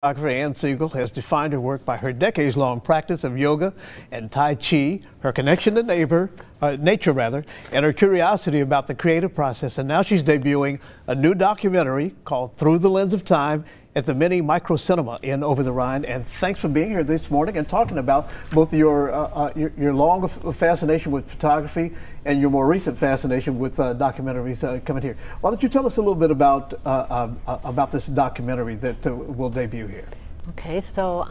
Photographer Ann Segal has defined her work by her decades-long practice of yoga and Tai Chi, her connection to nature, and her curiosity about the creative process. And now she's debuting a new documentary called Through the Lens of Time at the Mini Microcinema in Over-the-Rhine. And thanks for being here this morning and talking about both your long fascination with photography and your more recent fascination with documentaries coming here. Why don't you tell us a little bit about this documentary that will debut here? Okay, so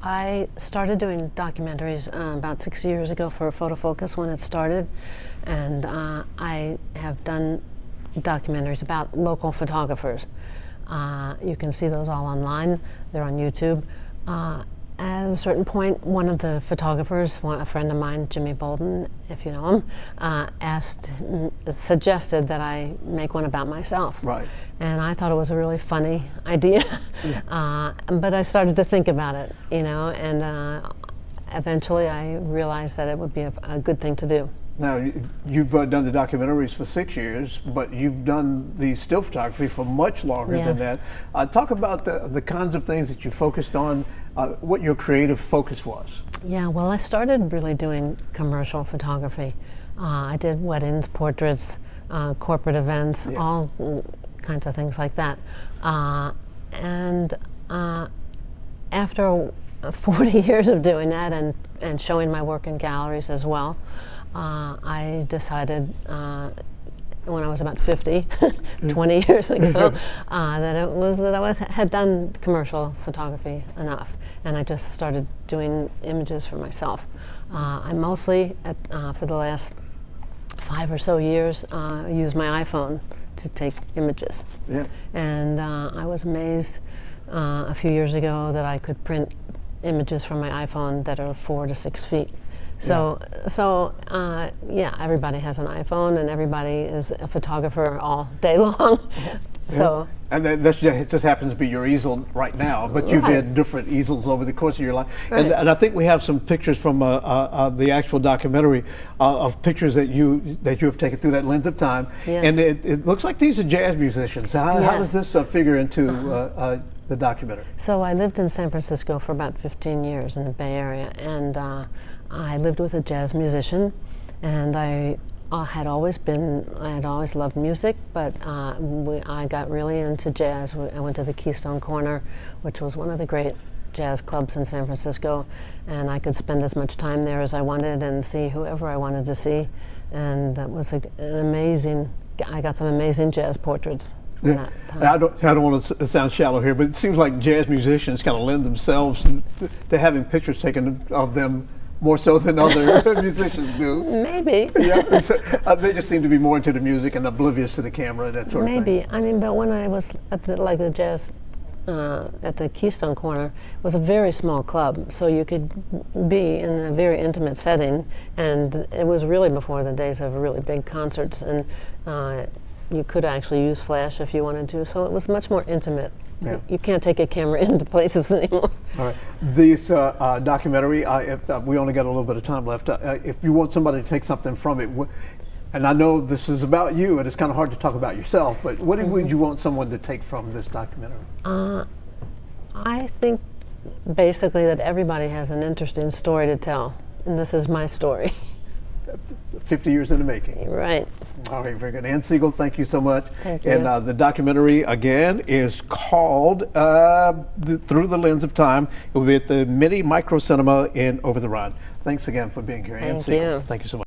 I started doing documentaries about 6 years ago for Photo Focus when it started, and I have done documentaries about local photographers. You can see those all online. They're on YouTube. At a certain point, one of the photographers, a friend of mine, Jimmy Bolden, if you know him, suggested that I make one about myself. Right. And I thought it was a really funny idea. Yeah. But I started to think about it, and eventually I realized that it would be a good thing to do. Now, you've done the documentaries for 6 years, but you've done the still photography for much longer than that. Talk about the kinds of things that you focused on, what your creative focus was. Yeah, well, I started really doing commercial photography. I did weddings, portraits, corporate events, all kinds of things like that. And after 40 years of doing that and showing my work in galleries as well, I decided when I was about 50, 20 years ago, that I had done commercial photography enough, and I just started doing images for myself. I mostly, for the last 5 or so years, use my iPhone to take images. Yeah. And I was amazed a few years ago that I could print images from my iPhone that are 4 to 6 feet. So everybody has an iPhone, and everybody is a photographer all day long. So, and it just happens to be your easel right now, but you've had different easels over the course of your life. Right. And I think we have some pictures from the actual documentary of pictures that you have taken through that lens of time. Yes. And it looks like these are jazz musicians. So how does this figure into the documentary? So I lived in San Francisco for about 15 years in the Bay Area, and I lived with a jazz musician, and I had always loved music, but I got really into jazz. I went to the Keystone Corner, which was one of the great jazz clubs in San Francisco, and I could spend as much time there as I wanted and see whoever I wanted to see, and that was an amazing, I got some amazing jazz portraits. Yeah. I don't want to sound shallow here, but it seems like jazz musicians kind of lend themselves to having pictures taken of them more so than other musicians do. Maybe. Yeah, they just seem to be more into the music and oblivious to the camera, that sort of thing. Maybe. I mean, but when I was at the jazz at the Keystone Corner, it was a very small club, so you could be in a very intimate setting, and it was really before the days of really big concerts, and you could actually use flash if you wanted to, so it was much more intimate. Yeah. You can't take a camera into places anymore. All right. This documentary, we only got a little bit of time left. If you want somebody to take something from it, and I know this is about you, and it's kind of hard to talk about yourself, but what would you want someone to take from this documentary? I think basically that everybody has an interesting story to tell, and this is my story. 50 years in the making. Right. All right, very good. Ann Segal, thank you so much. Thank you. And the documentary, again, is called Through the Lens of Time. It will be at the Mini Microcinema in Over-the-Rhine. Thanks again for being here, Ann Segal. Thank you. Thank you so much.